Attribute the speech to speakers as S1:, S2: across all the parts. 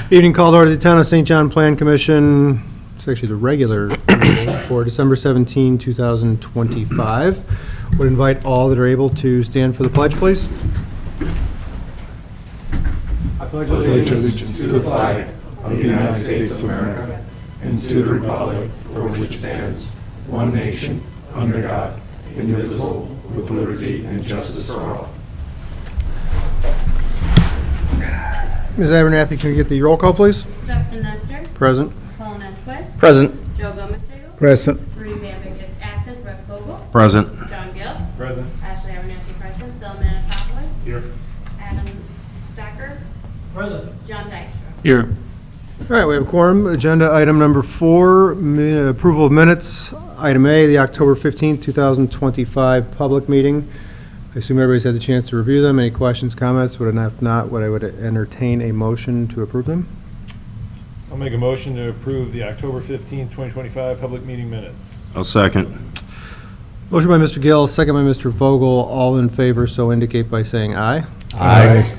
S1: Evening call to order the Town of St. John Plan Commission. It's actually the regular meeting for December 17, 2025. Would invite all that are able to stand for the pledge, please. I pledge
S2: allegiance to the flag of the United States of America and to the republic for which it stands, one nation, under God, indivisible, with liberty and justice for all.
S1: Ms. Abernathy, can we get the roll call, please?
S3: Justin Nestor.
S1: Present.
S3: Paul Nesquith.
S4: Present.
S3: Joe Gomez-Stable.
S4: Present.
S3: Rudy Vanvick is absent. Russ Vogel.
S4: Present.
S3: John Gill.
S2: Present.
S3: Ashley Abernathy present. Bill Manasopoulos.
S2: Here.
S3: Adam Thacker.
S2: Present.
S3: John Dykstra.
S4: Here.
S1: All right, we have a quorum. Agenda item number 4, approval of minutes. Item A, the October 15th, 2025 public meeting. I assume everybody's had the chance to review them. Any questions, comments? If not, I would entertain a motion to approve them.
S5: I'll make a motion to approve the October 15th, 2025 public meeting minutes.
S4: I'll second.
S1: Motion by Mr. Gill, second by Mr. Vogel. All in favor, so indicate by saying aye.
S4: Aye.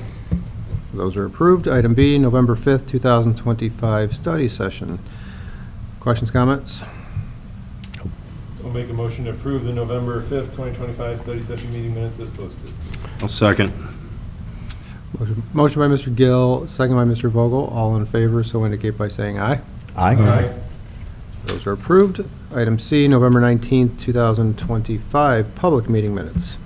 S1: Those are approved. Item B, November 5th, 2025 study session. Questions, comments?
S5: I'll make a motion to approve the November 5th, 2025 study session meeting minutes as posted.
S4: I'll second.
S1: Motion by Mr. Gill, second by Mr. Vogel. All in favor, so indicate by saying aye.
S4: Aye.
S1: Those are approved. Item C, November 19th, 2025 public meeting minutes.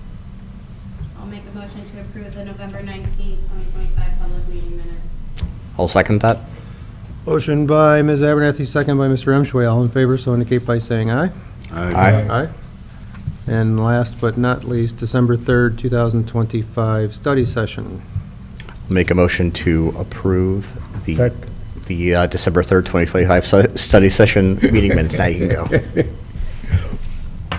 S3: I'll make a motion to approve the November 19th, 2025 public meeting minutes.
S4: I'll second that.
S1: Motion by Ms. Abernathy, second by Mr. Emshway. All in favor, so indicate by saying aye.
S4: Aye.
S1: Aye. And last but not least, December 3rd, 2025 study session.
S4: Make a motion to approve the December 3rd, 2025 study session meeting minutes. Now you can go.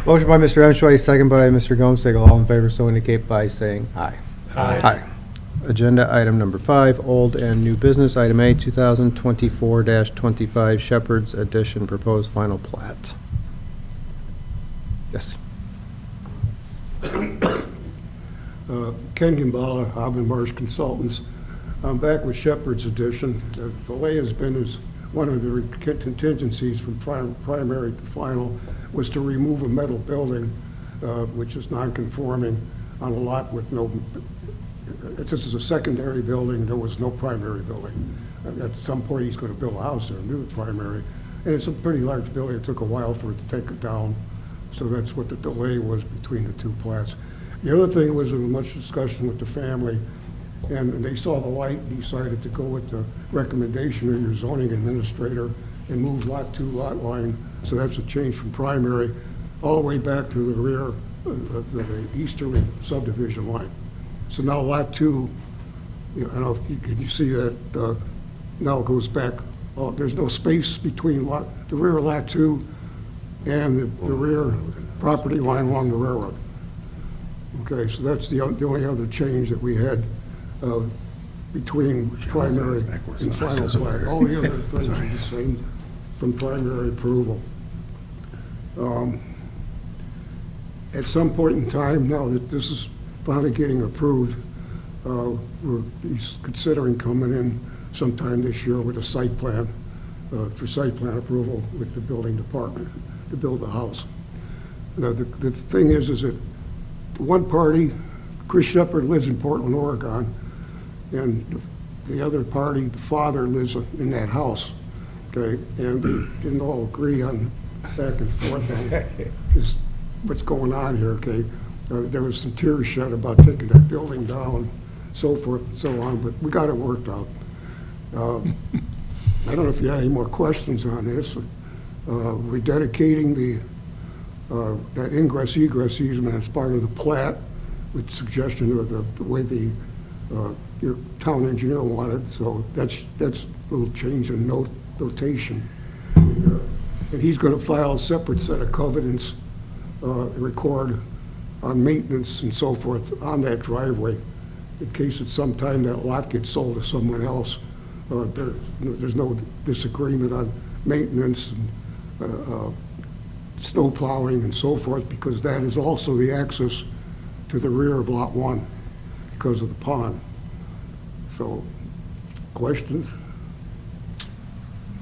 S1: Motion by Mr. Emshway, second by Mr. Gomestagel. All in favor, so indicate by saying aye.
S4: Aye.
S1: Agenda item number 5, old and new business. Item A, 2024-25 Shepherd's Addition proposed final plat. Yes.
S6: Ken Gimbala, Auburn Marsh Consultants. I'm back with Shepherd's Addition. The delay has been as one of the contingencies from primary to final was to remove a metal building, which is non-conforming on a lot with no, this is a secondary building, there was no primary building. At some point, he's going to build a house there, a new primary. And it's a pretty large building. It took a while for it to take it down. So that's what the delay was between the two plats. The other thing was there was much discussion with the family, and they saw the light and decided to go with the recommendation of your zoning administrator and move lot 2 lot line. So that's a change from primary all the way back to the rear of the easterly subdivision line. So now lot 2, I don't know if can you see that now it goes back. There's no space between the rear of lot 2 and the rear property line along the railroad. Okay, so that's the only other change that we had between primary and final plat. All the other things are the same from primary approval. At some point in time, now that this is finally getting approved, he's considering coming in sometime this year with a site plan, for site plan approval with the building department to build the house. The thing is that one party, Chris Shepherd, lives in Portland, Oregon, and the other party, the father, lives in that house. Okay, and they didn't all agree on back and forth on what's going on here. Okay, there was some tears shed about taking that building down, so forth and so on, but we got it worked out. I don't know if you have any more questions on this. We're dedicating that ingress-egress easement as part of the plat with suggestion of the way your town engineer wanted. So that's a little change in notation. And he's going to file a separate set of covenants, record on maintenance and so forth on that driveway in case at some time that lot gets sold to someone else. There's no disagreement on maintenance and snow plowing and so forth, because that is also the access to the rear of lot 1 because of the pond. So, questions?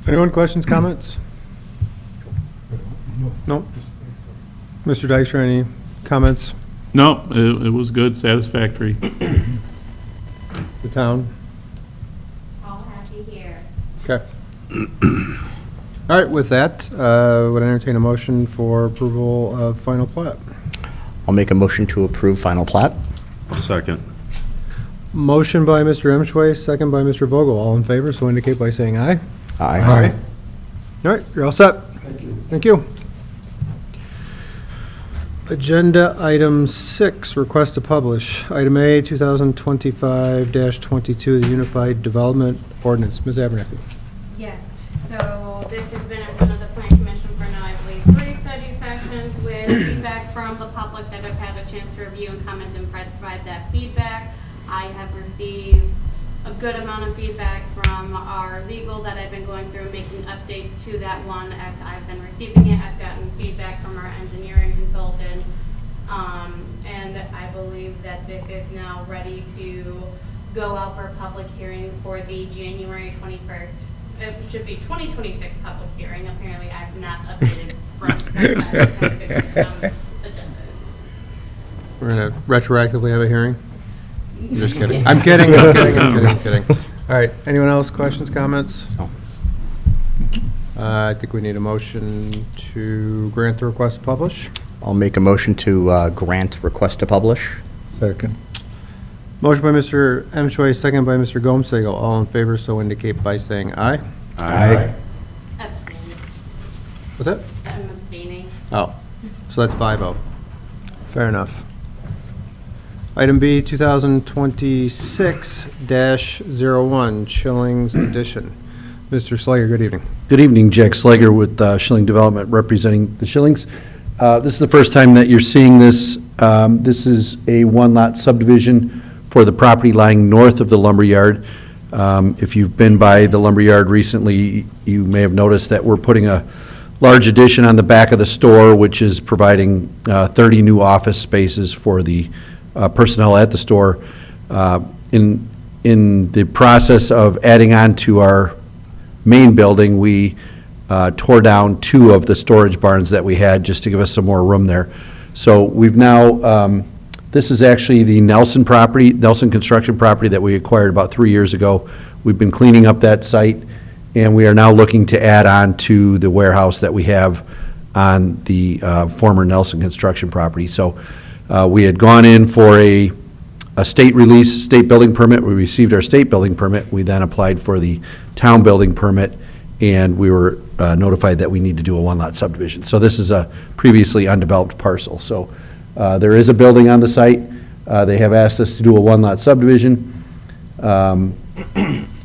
S1: Anyone, questions, comments? No? Mr. Dykstra, any comments?
S7: No, it was good, satisfactory.
S1: The town?
S3: All happy here.
S1: Okay. All right, with that, would I entertain a motion for approval of final plat?
S4: I'll make a motion to approve final plat.
S2: Second.
S1: Motion by Mr. Emschway, second by Mr. Vogel. All in favor, so indicate by saying aye.
S4: Aye.
S1: All right, you're all set. Thank you. Thank you. Agenda item 6, request to publish. Item A, 2025-22, the Unified Development Ordinance. Ms. Abernathy.
S3: Yes, so this has been in front of the Plan Commission for now, I believe, 3 study sessions with feedback from the public that have had a chance to review and comment and provide that feedback. I have received a good amount of feedback from our legal that I've been going through, making updates to that one as I've been receiving it. I've gotten feedback from our engineering consultant, and I believe that this is now ready to go out for a public hearing for the January 21st. It should be 2026 public hearing. Apparently, I've not updated from 2026 agenda.
S1: We're going to retroactively have a hearing? I'm just kidding. I'm kidding, I'm kidding. All right, anyone else, questions, comments?
S4: No.
S1: I think we need a motion to grant the request to publish.
S4: I'll make a motion to grant request to publish.
S2: Second.
S1: Motion by Mr. Emschway, second by Mr. Gomsegel. All in favor, so indicate by saying aye.
S2: Aye.
S3: Abstaining.
S1: What's that?
S3: I'm abstaining.
S1: Oh, so that's 5-0. Fair enough. Item B, 2026-01, Schilling's Edition. Mr. Slager, good evening.
S8: Good evening, Jack Slager with Schilling Development, representing the Schillings. This is the first time that you're seeing this. This is a one-lot subdivision for the property lying north of the lumberyard. If you've been by the lumberyard recently, you may have noticed that we're putting a large addition on the back of the store, which is providing 30 new office spaces for the personnel at the store. In the process of adding on to our main building, we tore down 2 of the storage barns that we had just to give us some more room there. So we've now, this is actually the Nelson property, Nelson construction property that we acquired about 3 years ago. We've been cleaning up that site, and we are now looking to add on to the warehouse that we have on the former Nelson construction property. So we had gone in for a state release, state building permit. We received our state building permit. We then applied for the town building permit, and we were notified that we need to do a one-lot subdivision. So this is a previously undeveloped parcel. So there is a building on the site. They have asked us to do a one-lot subdivision.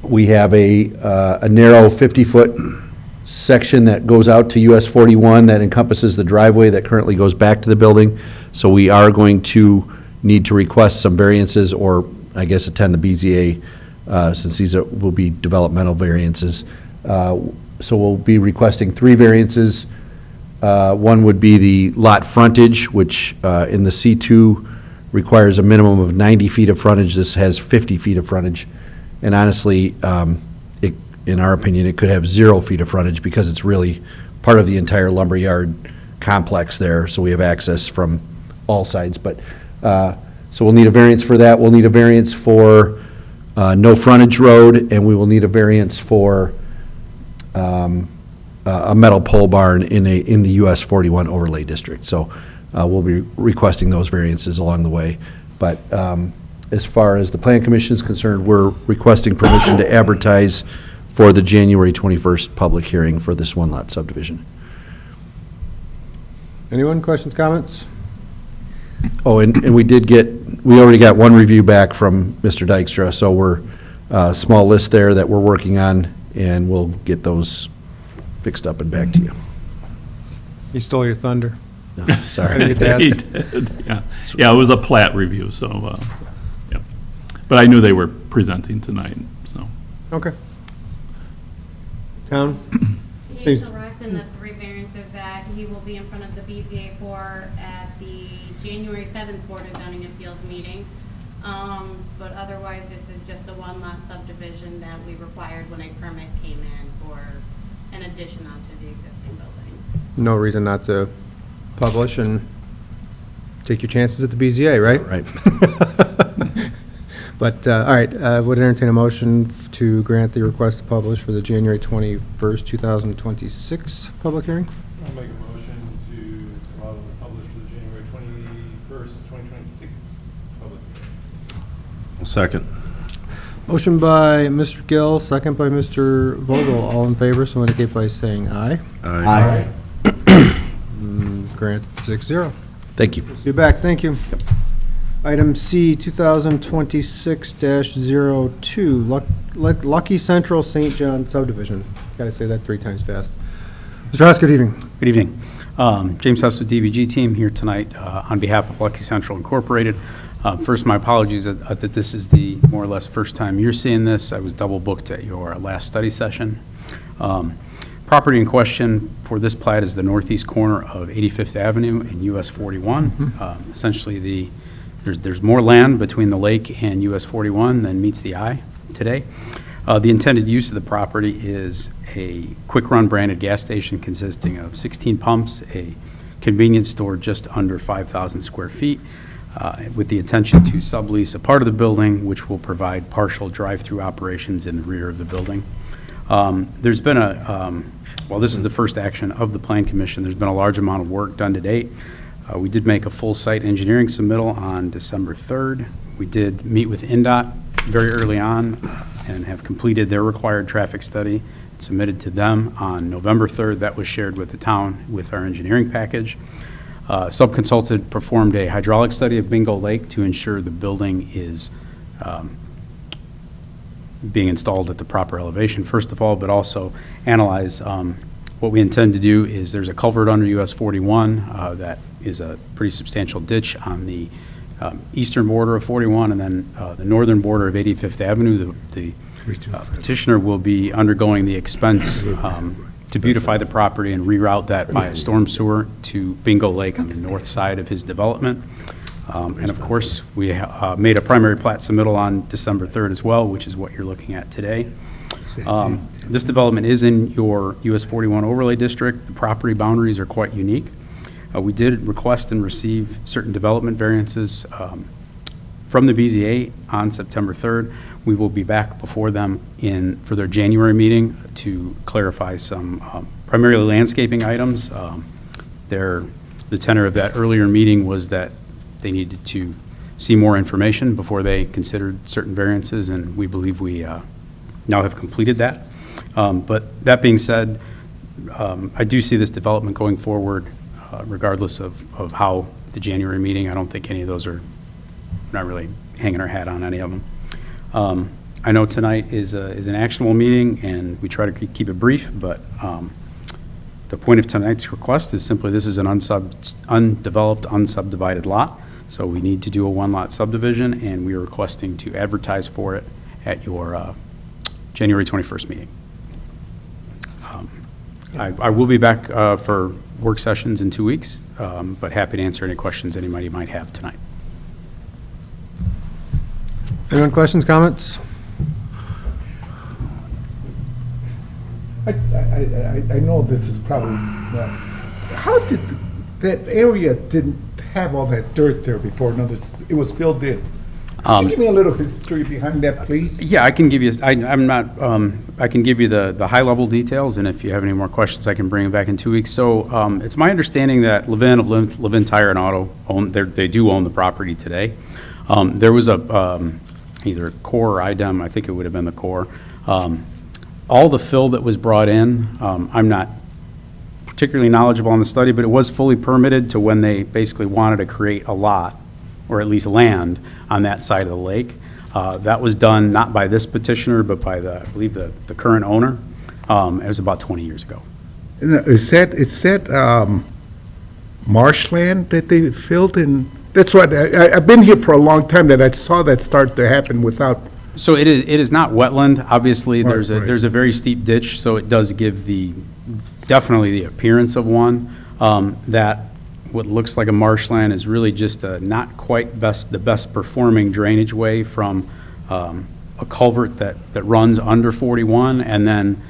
S8: We have a narrow 50-foot section that goes out to US 41 that encompasses the driveway that currently goes back to the building. So we are going to need to request some variances, or I guess attend the BZA, since these will be developmental variances. So we'll be requesting 3 variances. One would be the lot frontage, which in the C2 requires a minimum of 90 feet of frontage. This has 50 feet of frontage. And honestly, in our opinion, it could have 0 feet of frontage because it's really part of the entire lumberyard complex there. So we have access from all sides. But so we'll need a variance for that. We'll need a variance for no frontage road, and we will need a variance for a metal pole barn in the US 41 overlay district. So we'll be requesting those variances along the way. But as far as the Plan Commission is concerned, we're requesting permission to advertise for the January 21st public hearing for this one-lot subdivision.
S1: Anyone, questions, comments?
S8: Oh, and we already got 1 review back from Mr. Dykstra, so we're a small list there that we're working on, and we'll get those fixed up and back to you.
S1: He stole your thunder.
S8: Sorry.
S1: I didn't get to ask.
S7: He did, yeah. Yeah, it was a plat review, so, yeah. But I knew they were presenting tonight, so.
S1: Okay. Town?
S3: He
S1: Seems-
S3: is correct in the 3 variances that he will be in front of the BZA for at the January 7th Board of Zoning Appeals meeting. But otherwise, this is just a one-lot subdivision that we required when a permit came in for an addition onto the existing building.
S1: No reason not to publish and take your chances at the BZA, right?
S4: Right.
S1: But, all right, would entertain a motion to grant the request to publish for the January 21st, 2026 public hearing?
S5: I'll make a motion to allow them to publish for the January 21st, 2026 public hearing.
S2: Second.
S1: Motion by Mr. Gill, second by Mr. Vogel. All in favor, so indicate by saying aye.
S4: Aye.
S1: Granted 6-0.
S8: Thank you.
S1: See you back, thank you. Item C, 2026-02, Lucky Central St. John subdivision. Gotta say that 3 times fast. Mr. Haas, good evening.
S9: Good evening. James Huss with DVG Team here tonight on behalf of Lucky Central Incorporated. First, my apologies that this is the more or less first time you're seeing this. I was double booked at your last study session. Property in question for this plat is the northeast corner of 85th Avenue and US 41. Essentially, there's more land between the lake and US 41 than meets the eye today. The intended use of the property is a quick-run branded gas station consisting of 16 pumps, a convenience store just under 5,000 square feet, with the intention to sublease a part of the building, which will provide partial drive-through operations in the rear of the building. There's been well, this is the first action of the Plan Commission. There's been a large amount of work done to date. We did make a full site engineering submittal on December 3rd. We did meet with INDOT very early on and have completed their required traffic study, submitted to them on November 3rd. That was shared with the town with our engineering package. Subconsultant performed a hydraulic study of Bingo Lake to ensure the building is being installed at the proper elevation, first of all, but also analyze what we intend to do is there's a culvert under US 41 that is a pretty substantial ditch on the eastern border of 41, and then the northern border of 85th Avenue. The petitioner will be undergoing the expense to beautify the property and reroute that by a storm sewer to Bingo Lake on the north side of his development. And of course, we made a primary plat submittal on December 3rd as well, which is what you're looking at today. This development is in your US 41 overlay district. The property boundaries are quite unique. We did request and receive certain development variances from the BZA on September 3rd. We will be back before them for their January meeting to clarify some primarily landscaping items. The tenor of that earlier meeting was that they needed to see more information before they considered certain variances, and we believe we now have completed that. But that being said, I do see this development going forward regardless of how the January meeting. I don't think any of those are, not really hanging our hat on any of them. I know tonight is an actionable meeting, and we try to keep it brief, but the point of tonight's request is simply this is an undeveloped, unsubdivided lot, so we need to do a one-lot subdivision, and we are requesting to advertise for it at your January 21st meeting. I will be back for work sessions in 2 weeks, but happy to answer any questions anybody might have tonight.
S1: Anyone questions, comments?
S2: I know this is probably, how did, that area didn't have all that dirt there before? In other words, it was filled in. Could you give me a little history behind that, please?
S9: Yeah, I can give you, I can give you the high-level details, and if you have any more questions, I can bring them back in 2 weeks. So it's my understanding that Levin of Levin Tire and Auto, they do own the property today. There was either core or IDEM, I think it would have been the core. All the fill that was brought in, I'm not particularly knowledgeable on the study, but it was fully permitted to when they basically wanted to create a lot, or at least land, on that side of the lake. That was done not by this petitioner, but by I believe the current owner. It was about 20 years ago.
S2: Is that marshland that they filled in? That's what, I've been here for a long time that I saw that start to happen without.
S9: So it is not wetland. Obviously,
S2: Right,
S9: there's
S2: right.
S9: a very steep ditch, so it does give definitely the appearance of one. That what looks like a marshland is really just not quite the best performing drainage way from a culvert that runs under 41, and then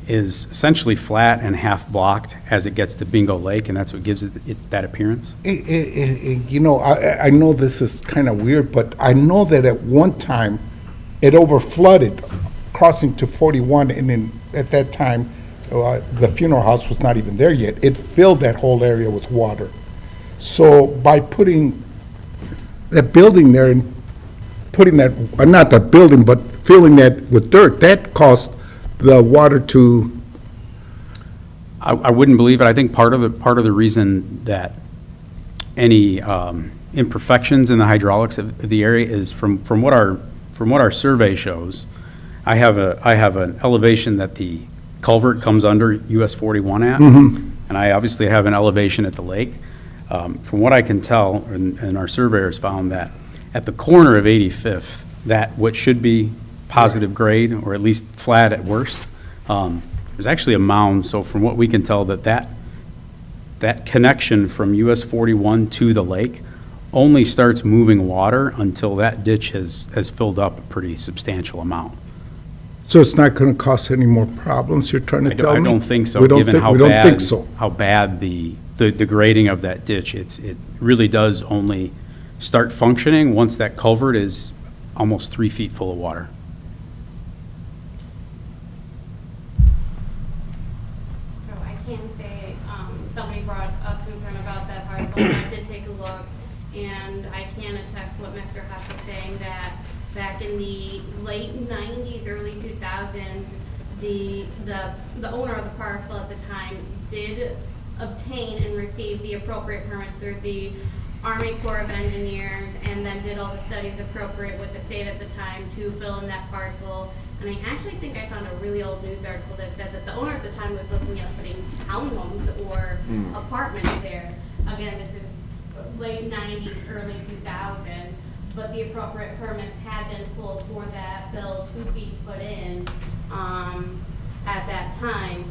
S9: is essentially flat and half blocked as it gets to Bingo Lake, and that's what gives it that appearance.
S2: You know, I know this is kind of weird, but I know that at one time, it overflooded crossing to 41, and then at that time, the funeral house was not even there yet. It filled that whole area with water. So by putting that building there and putting that, not that building, but filling that with dirt, that caused the water to,
S9: I wouldn't believe it. I think part of the reason that any imperfections in the hydraulics of the area is from what our survey shows. I have an elevation that the culvert comes under US 41 at, and I obviously have an elevation at the lake. From what I can tell, and our surveyors found that at the corner of 85th, that what should be positive grade, or at least flat at worst, there's actually a mound. So from what we can tell, that connection from US 41 to the lake only starts moving water until that ditch has filled up a pretty substantial amount.
S2: so it's not going to cause any more problems, you're trying to tell me?
S9: I don't think so,
S2: We don't
S9: given
S2: think-
S9: how
S2: we don't
S9: bad,
S2: think so.
S9: how bad the grading of that ditch. It really does only start functioning once that culvert is almost 3 feet full of water.
S3: So I can say, somebody brought up concern about that parcel, and I did take a look, and I can attest what Mr. Huff was saying, that back in the late 90s, early 2000s, the owner of the parcel at the time did obtain and receive the appropriate permits through the Army Corps of Engineers, and then did all the studies appropriate with the state at the time to fill in that parcel. And I actually think I found a really old news article that said that the owner at the time was looking at putting townhomes or apartments there. Again, this is late 90s, early 2000s, but the appropriate permits had been pulled for that bill to be put in at that time.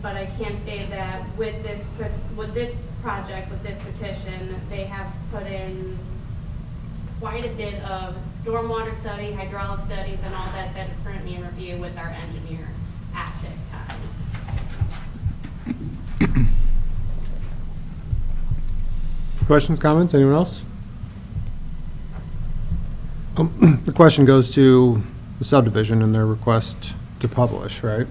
S3: But I can say that with this project, with this petition, they have put in quite a bit of stormwater study, hydraulic studies, and all that is currently in review with our engineer at this time.
S1: Questions, comments, anyone else? The question goes to the subdivision and their request to publish, right?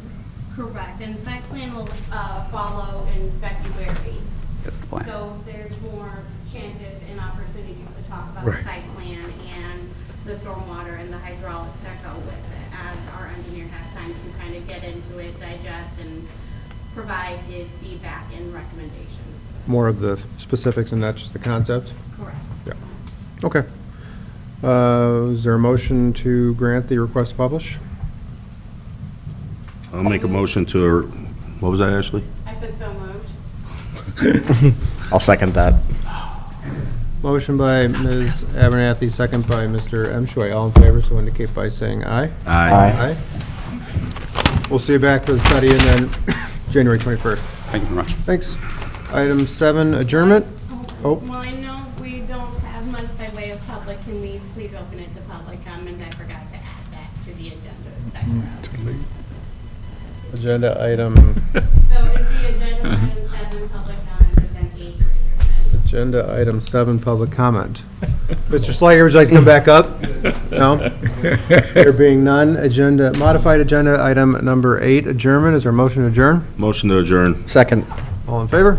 S3: Correct, and site plan will follow in February.
S9: That's the plan.
S3: So there's more chances and opportunities to talk about the
S2: Right.
S3: site plan and the stormwater and the hydraulics that go with it, as our engineer has time to kind of get into it, digest, and provide his feedback and recommendations.
S1: More of the specifics and not just the concept?
S3: Correct.
S1: Yeah. Okay. Is there a motion to grant the request to publish?
S10: I'll make a motion to, what was that, Ashley?
S3: I said so moved.
S4: I'll second that.
S1: Motion by Ms. Abernathy, second by Mr. M. Choi. All in favor, so indicate by saying aye.
S10: Aye.
S1: Aye. We'll see you back for the study and then January 21st.
S9: Thank you very much.
S1: Thanks. Item 7, adjournment. Oh.
S3: Well, I know we don't have much by way of public. Can we please open it to public comment? I forgot to add that to the agenda.
S1: Agenda item,
S3: So it'd be agenda item 7, public comment, and then 8, adjournment.
S1: agenda item 7, public comment. Mr. Slager, would you like to come back up? No? There being none, modified agenda item number 8, adjournment. Is there a motion to adjourn?
S10: Motion to adjourn.
S4: Second.
S1: All in favor?